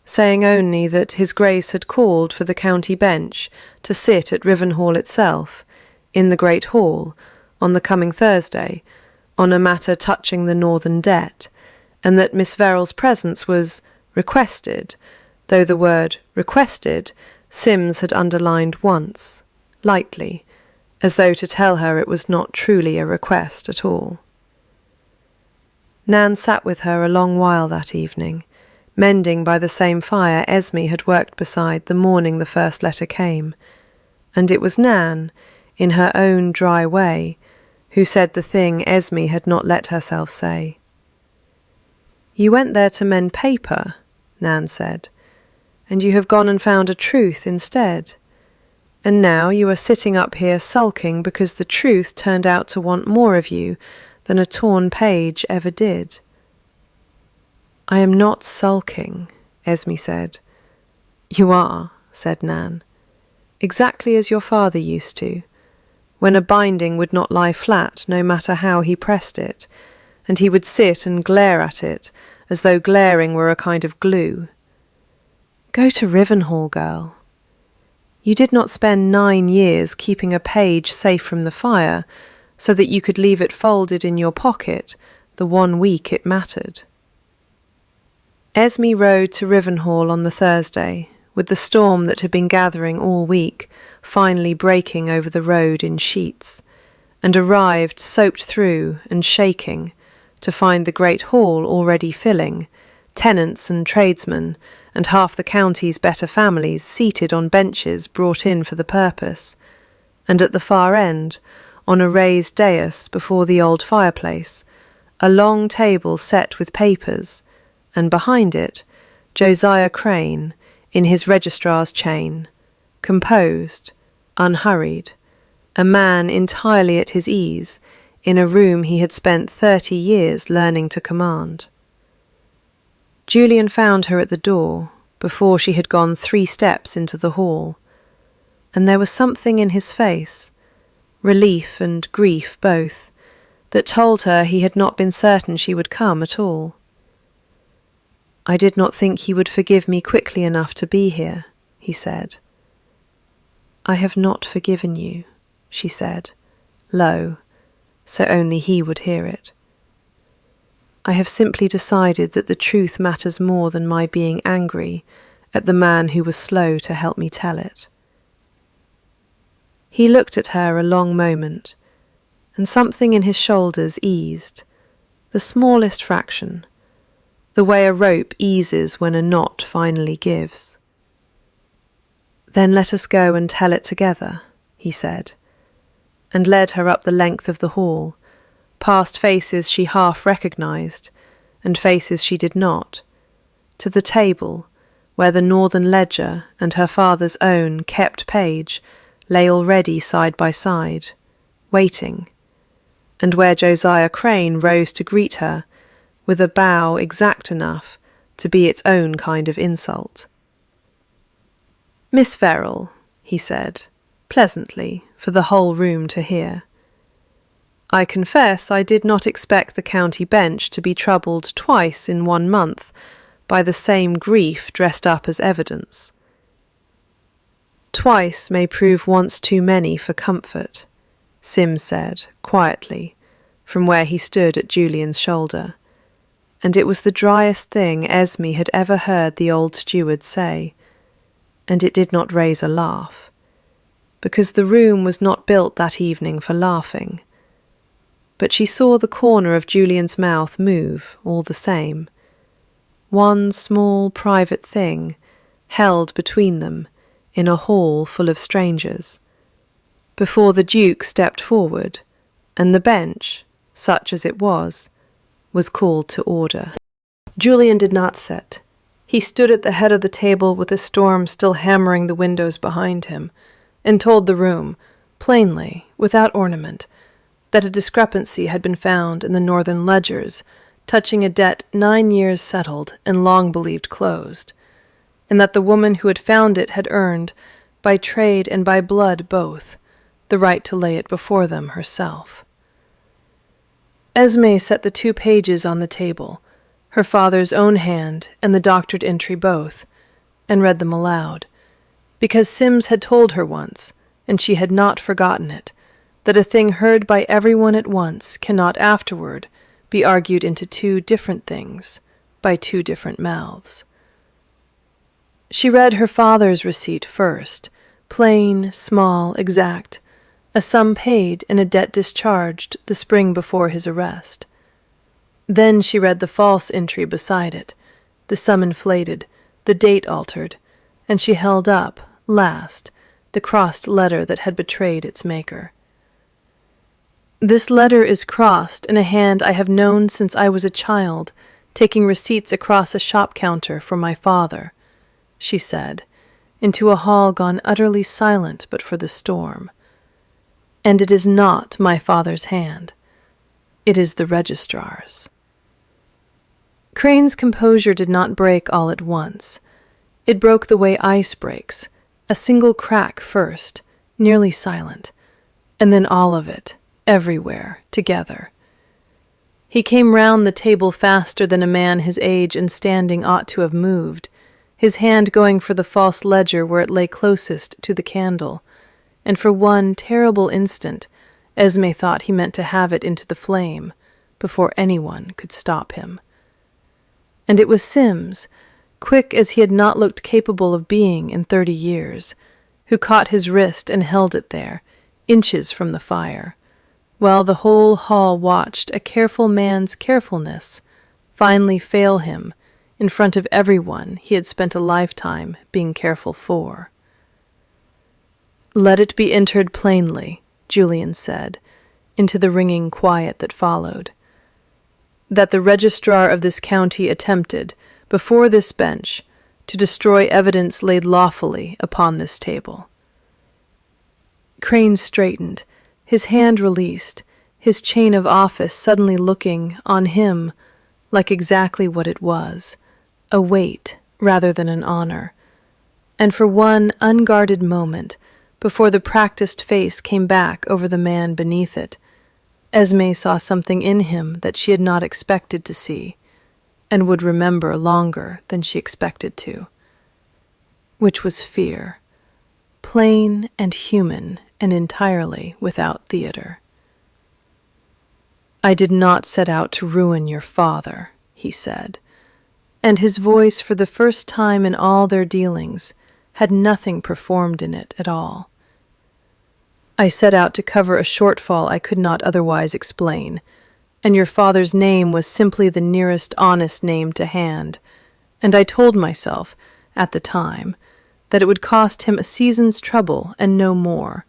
saying only that His Grace had called for the county bench to sit at Rivenhall itself, in the great hall, on the coming Thursday, on a matter touching the northern debt, and that Miss Verrill's presence was requested, though the word requested Sims had underlined once, lightly, as though to tell her it was not truly a request at all. Nan sat with her a long while that evening, mending by the same fire Esme had worked beside the morning the first letter came, and it was Nan, in her own dry way, who said the thing Esme had not let herself say. "You went there to mend paper," Nan said, "and you have gone and found a truth instead. And now you are sitting up here sulking because the truth turned out to want more of you than a torn page ever did." "I am not sulking," Esme said. "You are," said Nan, "exactly as your father used to, when a binding would not lie flat no matter how he pressed it, and he would sit and glare at it as though glaring were a kind of glue. Go to Rivenhall, girl. You did not spend 9 years keeping a page safe from the fire so that you could leave it folded in your pocket the 1 week it mattered." Esme rode to Rivenhall on the Thursday, with the storm that had been gathering all week finally breaking over the road in sheets, and arrived soaked through and shaking to find the great hall already filling, tenants and tradesmen and half the county's better families seated on benches brought in for the purpose, and at the far end, on a raised dais before the old fireplace, a long table set with papers, and behind it, Josiah Crane, in his registrar's chain, composed, unhurried, a man entirely at his ease, in a room he had spent 30 years learning to command. Julian found her at the door, before she had gone 3 steps into the hall, and there was something in his face, relief and grief both, that told her he had not been certain she would come at all. "I did not think he would forgive me quickly enough to be here," he said. "I have not forgiven you," she said, low, so only he would hear it. "I have simply decided that the truth matters more than my being angry at the man who was slow to help me tell it." He looked at her a long moment, and something in his shoulders eased, the smallest fraction, the way a rope eases when a knot finally gives. "Then let us go and tell it together," he said, and led her up the length of the hall, past faces she half recognized, and faces she did not, to the table where the Northern Ledger and her father's own kept page lay already side by side, waiting, and where Josiah Crane rose to greet her with a bow exact enough to be its own kind of insult. "Miss Verrill," he said, pleasantly, for the whole room to hear, "I confess I did not expect the county bench to be troubled twice in 1 month by the same grief dressed up as evidence. Twice may prove once too many for comfort," Sims said, quietly, from where he stood at Julian's shoulder, and it was the driest thing Esme had ever heard the old steward say, and it did not raise a laugh, because the room was not built that evening for laughing. But she saw the corner of Julian's mouth move all the same, one small private thing held between them in a hall full of strangers, before the Duke stepped forward, and the bench, such as it was called to order. Julian did not sit. He stood at the head of the table with the storm still hammering the windows behind him, and told the room, plainly, without ornament, that a discrepancy had been found in the Northern ledgers touching a debt 9 years settled and long believed closed, and that the woman who had found it had earned, by trade and by blood both, the right to lay it before them herself. Esme set the 2 pages on the table, her father's own hand and the doctored entry both, and read them aloud, because Sims had told her once, and she had not forgotten it, that a thing heard by everyone at once cannot afterward be argued into 2 different things by 2 different mouths. She read her father's receipt first, plain, small, exact, a sum paid and a debt discharged the spring before his arrest. Then she read the false entry beside it, the sum inflated, the date altered, and she held up, last, the crossed letter that had betrayed its maker. "This letter is crossed in a hand I have known since I was a child, taking receipts across a shop counter for my father," she said, into a hall gone utterly silent but for the storm. "And it is not my father's hand. It is the registrar's." Crane's composure did not break all at once. It broke the way ice breaks, a single crack first, nearly silent, and then all of it, everywhere, together. He came round the table faster than a man his age and standing ought to have moved, his hand going for the false ledger where it lay closest to the candle, and for one terrible instant Esme thought he meant to have it into the flame before anyone could stop him. And it was Sims, quick as he had not looked capable of being in 30 years, who caught his wrist and held it there, inches from the fire, while the whole hall watched a careful man's carefulness finally fail him in front of everyone he had spent a lifetime being careful for. "Let it be entered plainly," Julian said, into the ringing quiet that followed. that the registrar of this county attempted, before this bench, to destroy evidence laid lawfully upon this table. Crane straightened, his hand released, his chain of office suddenly looking, on him, like exactly what it was, a weight rather than an honor. And for one unguarded moment, before the practiced face came back over the man beneath it, Esme saw something in him that she had not expected to see, and would remember longer than she expected to, which was fear, plain and human and entirely without theater. "I did not set out to ruin your father," he said, and his voice, for the first time in all their dealings, had nothing performed in it at all. "I set out to cover a shortfall I could not otherwise explain, and your father's name was simply the nearest honest name to hand, and I told myself, at the time, that it would cost him a season's trouble and no more,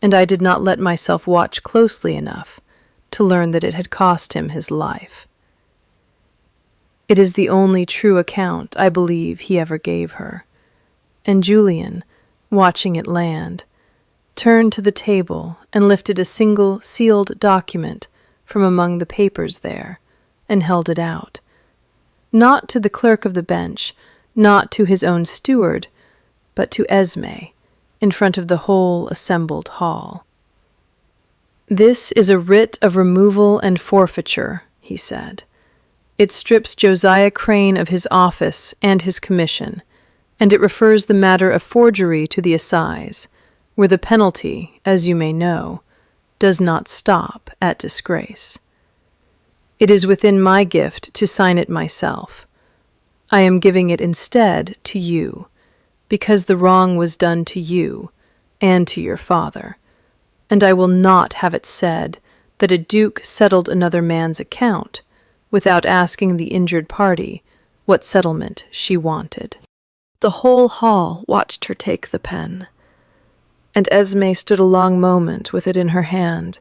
and I did not let myself watch closely enough to learn that it had cost him his life. It is the only true account I believe he ever gave her." And Julian, watching it land, turned to the table and lifted a single sealed document from among the papers there, and held it out, not to the clerk of the bench, not to his own steward, but to Esme, in front of the whole assembled hall. "This is a writ of removal and forfeiture," he said. "It strips Josiah Crane of his office and his commission, and it refers the matter of forgery to the assize, where the penalty, as you may know, does not stop at disgrace. It is within my gift to sign it myself. I am giving it instead to you, because the wrong was done to you and to your father, and I will not have it said that a duke settled another man's account without asking the injured party what settlement she wanted." The whole hall watched her take the pen, and Esme stood a long moment with it in her hand,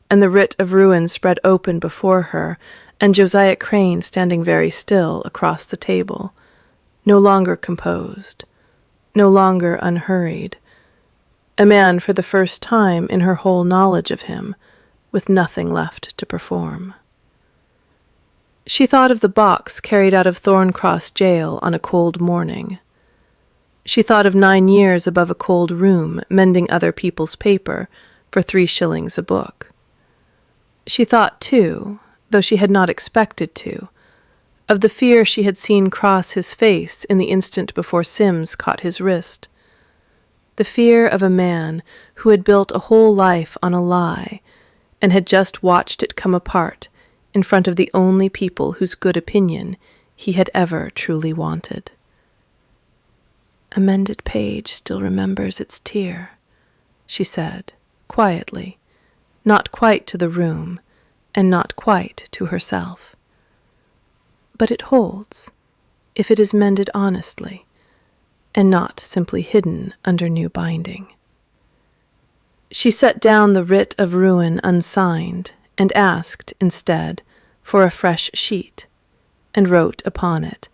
and the writ of ruin spread open before her, and Josiah Crane standing very still across the table, no longer composed, no longer unhurried, a man for the first time in her whole knowledge of him, with nothing left to perform. She thought of the box carried out of Thorncross jail on a cold morning. She thought of 9 years above a cold room mending other people's paper for 3 shillings a book. She thought, too, though she had not expected to, of the fear she had seen cross his face in the instant before Sims caught his wrist. The fear of a man who had built a whole life on a lie and had just watched it come apart in front of the only people whose good opinion he had ever truly wanted. "A mended page still remembers its tear," she said, quietly, not quite to the room, and not quite to herself. "But it holds, if it is mended honestly, and not simply hidden under new binding." She set down the writ of ruin unsigned, and asked, instead, for a fresh sheet, and wrote upon it,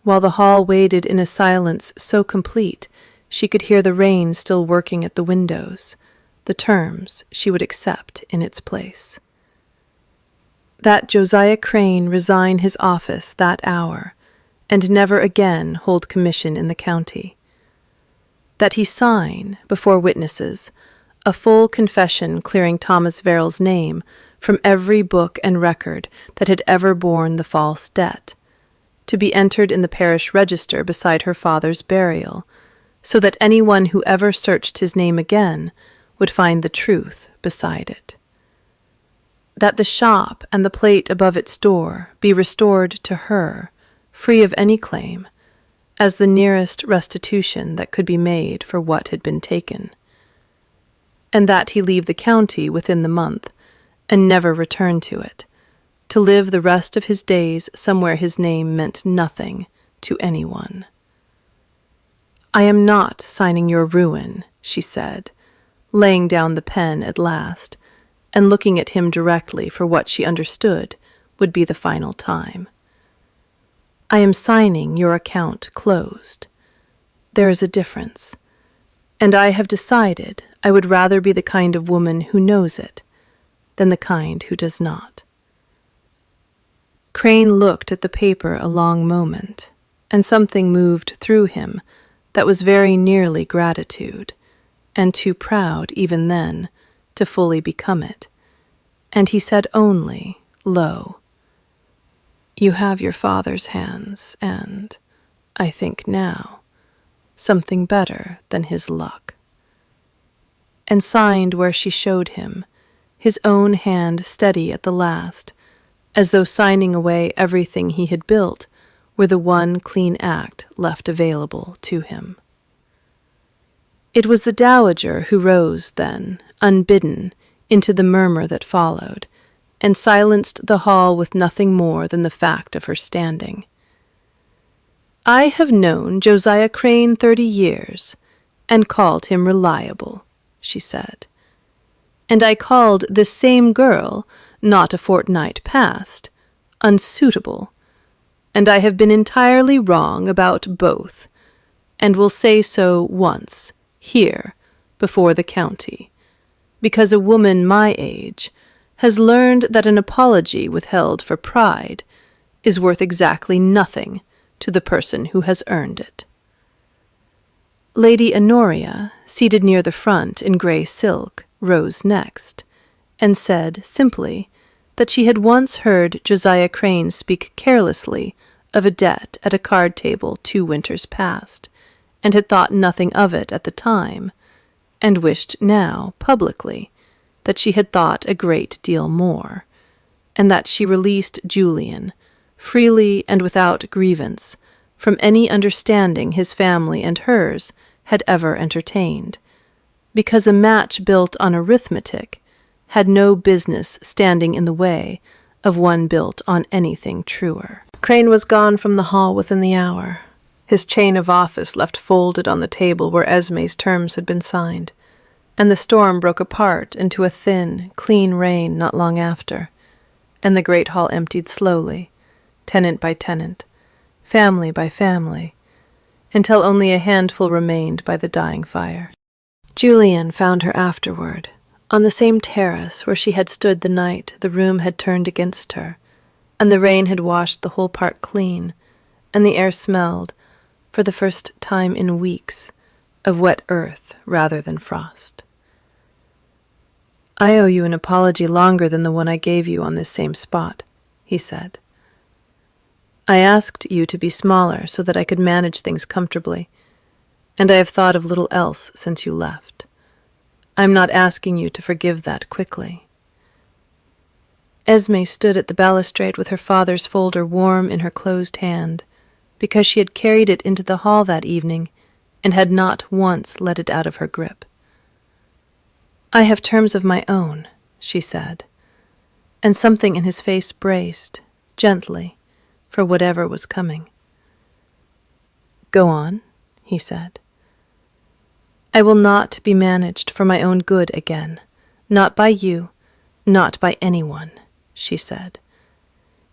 while the hall waited in a silence so complete she could hear the rain still working at the windows, the terms she would accept in its place. That Josiah Crane resign his office that hour, and never again hold commission in the county. That he sign, before witnesses, a full confession clearing Thomas Verrill's name from every book and record that had ever borne the false debt, to be entered in the parish register beside her father's burial, so that anyone who ever searched his name again would find the truth beside it. That the shop and the plate above its door be restored to her, free of any claim, as the nearest restitution that could be made for what had been taken. And that he leave the county within the month, and never return to it, to live the rest of his days somewhere his name meant nothing to anyone. "I am not signing your ruin," she said, laying down the pen at last, and looking at him directly for what she understood would be the final time. I am signing your account closed. There is a difference, and I have decided I would rather be the kind of woman who knows it than the kind who does not. Crane looked at the paper a long moment, and something moved through him that was very nearly gratitude, and too proud even then to fully become it, and he said only, low, "You have your father's hands, and, I think now, something better than his luck," and signed where she showed him, his own hand steady at the last, as though signing away everything he had built were the one clean act left available to him. It was the dowager who rose then, unbidden, into the murmur that followed, and silenced the hall with nothing more than the fact of her standing. "I have known Josiah Crane 30 years, and called him reliable," she said. "And I called this same girl, not a fortnight past, unsuitable, and I have been entirely wrong about both, and will say so once, here, before the county, because a woman my age has learned that an apology withheld for pride is worth exactly nothing to the person who has earned it." Lady Honoria, seated near the front in grey silk, rose next, and said simply that she had once heard Josiah Crane speak carelessly of a debt at a card table 2 winters past, and had thought nothing of it at the time, and wished now, publicly, that she had thought a great deal more, and that she released Julian, freely and without grievance, from any understanding his family and hers had ever entertained, because a match built on arithmetic had no business standing in the way of one built on anything truer. Crane was gone from the hall within the hour, his chain of office left folded on the table where Esme's terms had been signed, and the storm broke apart into a thin, clean rain not long after, and the great hall emptied slowly, tenant by tenant, family by family, until only a handful remained by the dying fire. Julian found her afterward, on the same terrace where she had stood the night the room had turned against her, and the rain had washed the whole part clean, and the air smelled, for the first time in weeks, of wet earth rather than frost. "I owe you an apology longer than the one I gave you on this same spot," he said. "I asked you to be smaller so that I could manage things comfortably, and I have thought of little else since you left. I am not asking you to forgive that quickly." Esme stood at the balustrade with her father's folder warm in her closed hand, because she had carried it into the hall that evening and had not once let it out of her grip. "I have terms of my own," she said, and something in his face braced, gently, for whatever was coming. "Go on," he said. "I will not be managed for my own good again, not by you, not by anyone," she said.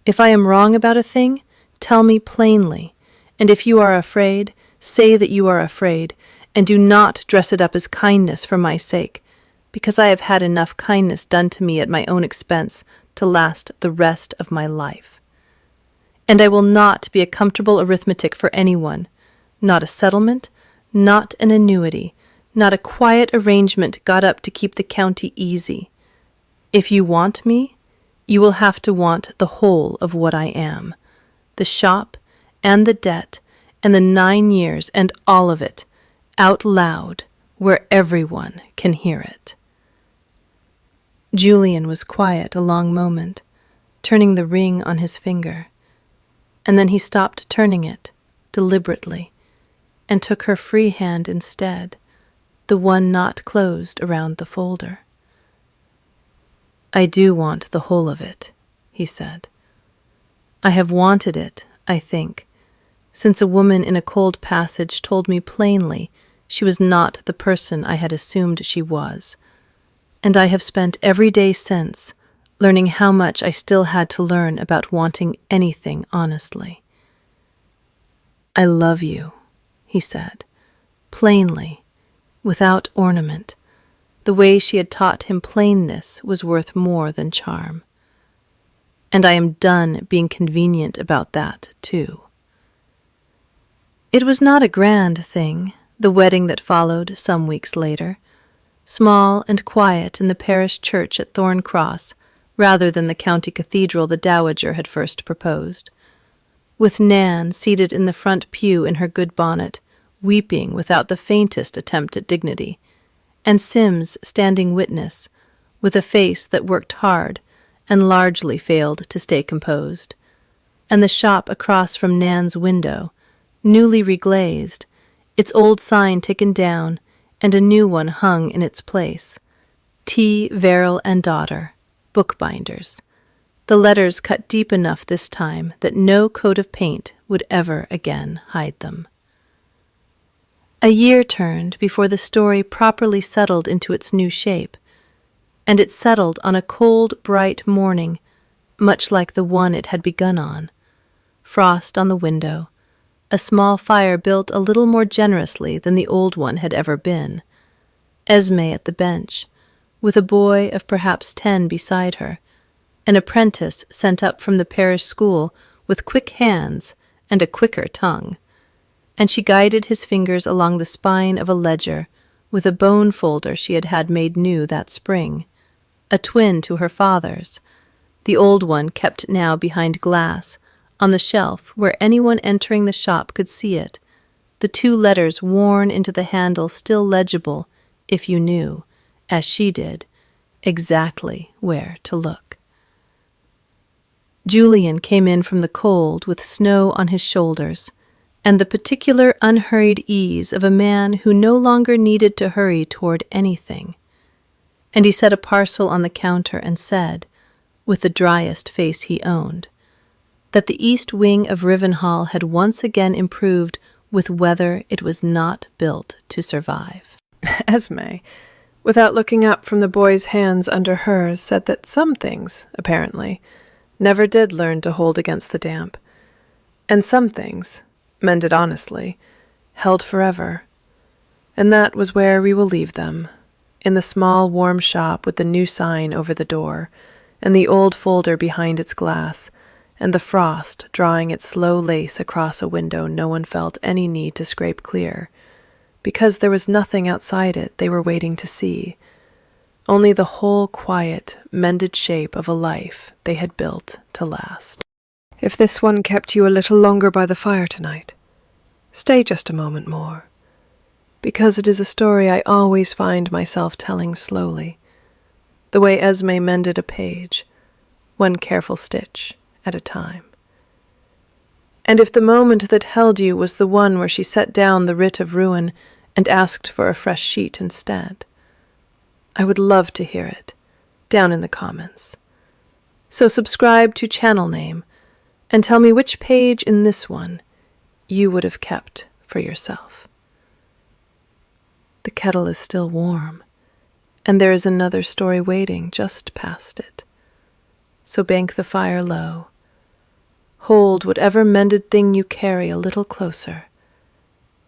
"If I am wrong about a thing, tell me plainly, and if you are afraid, say that you are afraid, and do not dress it up as kindness for my sake, because I have had enough kindness done to me at my own expense to last the rest of my life. And I will not be a comfortable arithmetic for anyone, not a settlement, not an annuity, not a quiet arrangement got up to keep the county easy. If you want me, you will have to want the whole of what I am, the shop and the debt and the 9 years and all of it, out loud, where everyone can hear it." Julian was quiet a long moment, turning the ring on his finger, and then he stopped turning it, deliberately, and took her free hand instead, the one not closed around the folder. "I do want the whole of it," he said. "I have wanted it, I think, since a woman in a cold passage told me plainly she was not the person I had assumed she was, and I have spent every day since learning how much I still had to learn about wanting anything honestly. "I love you," he said, plainly, without ornament. The way she had taught him plainness was worth more than charm. And I am done being convenient about that, too. It was not a grand thing, the wedding that followed some weeks later, small and quiet in the parish church at Thorncross, rather than the county cathedral the dowager had first proposed, with Nan seated in the front pew in her good bonnet, weeping without the faintest attempt at dignity, and Sims standing witness, with a face that worked hard and largely failed to stay composed, and the shop across from Nan's window, newly reglazed, its old sign taken down and a new one hung in its place. T. Verrill and Daughter, bookbinders. The letters cut deep enough this time that no coat of paint would ever again hide them. A year turned before the story properly settled into its new shape, and it settled on a cold, bright morning, much like the one it had begun on. Frost on the window, a small fire built a little more generously than the old one had ever been, Esme at the bench, with a boy of perhaps 10 beside her, an apprentice sent up from the parish school with quick hands and a quicker tongue, and she guided his fingers along the spine of a ledger with a bone folder she had had made new that spring, a twin to her father's, the old one kept now behind glass, on the shelf where anyone entering the shop could see it, the 2 letters worn into the handle still legible if you knew, as she did, exactly where to look. Julian came in from the cold with snow on his shoulders, and the particular unhurried ease of a man who no longer needed to hurry toward anything. And he set a parcel on the counter and said, with the driest face he owned, that the east wing of Rivenhall had once again improved with weather it was not built to survive. Esme, without looking up from the boy's hands under hers, said that some things, apparently, never did learn to hold against the damp, and some things, mended honestly, held forever. And that was where we will leave them, in the small warm shop with the new sign over the door, and the old folder behind its glass, and the frost drawing its slow lace across a window no one felt any need to scrape clear, because there was nothing outside it they were waiting to see, only the whole quiet, mended shape of a life they had built to last. If this one kept you a little longer by the fire tonight, stay just a moment more, because it is a story I always find myself telling slowly, the way Esme mended a page, one careful stitch at a time. And if the moment that held you was the one where she set down the writ of ruin and asked for a fresh sheet instead, I would love to hear it, down in the comments. So subscribe to channel name, and tell me which page in this one you would have kept for yourself. The kettle is still warm, and there is another story waiting just past it. So bank the fire low. Hold whatever mended thing you carry a little closer,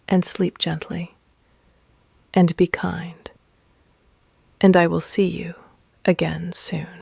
and sleep gently, and be kind. And I will see you again soon.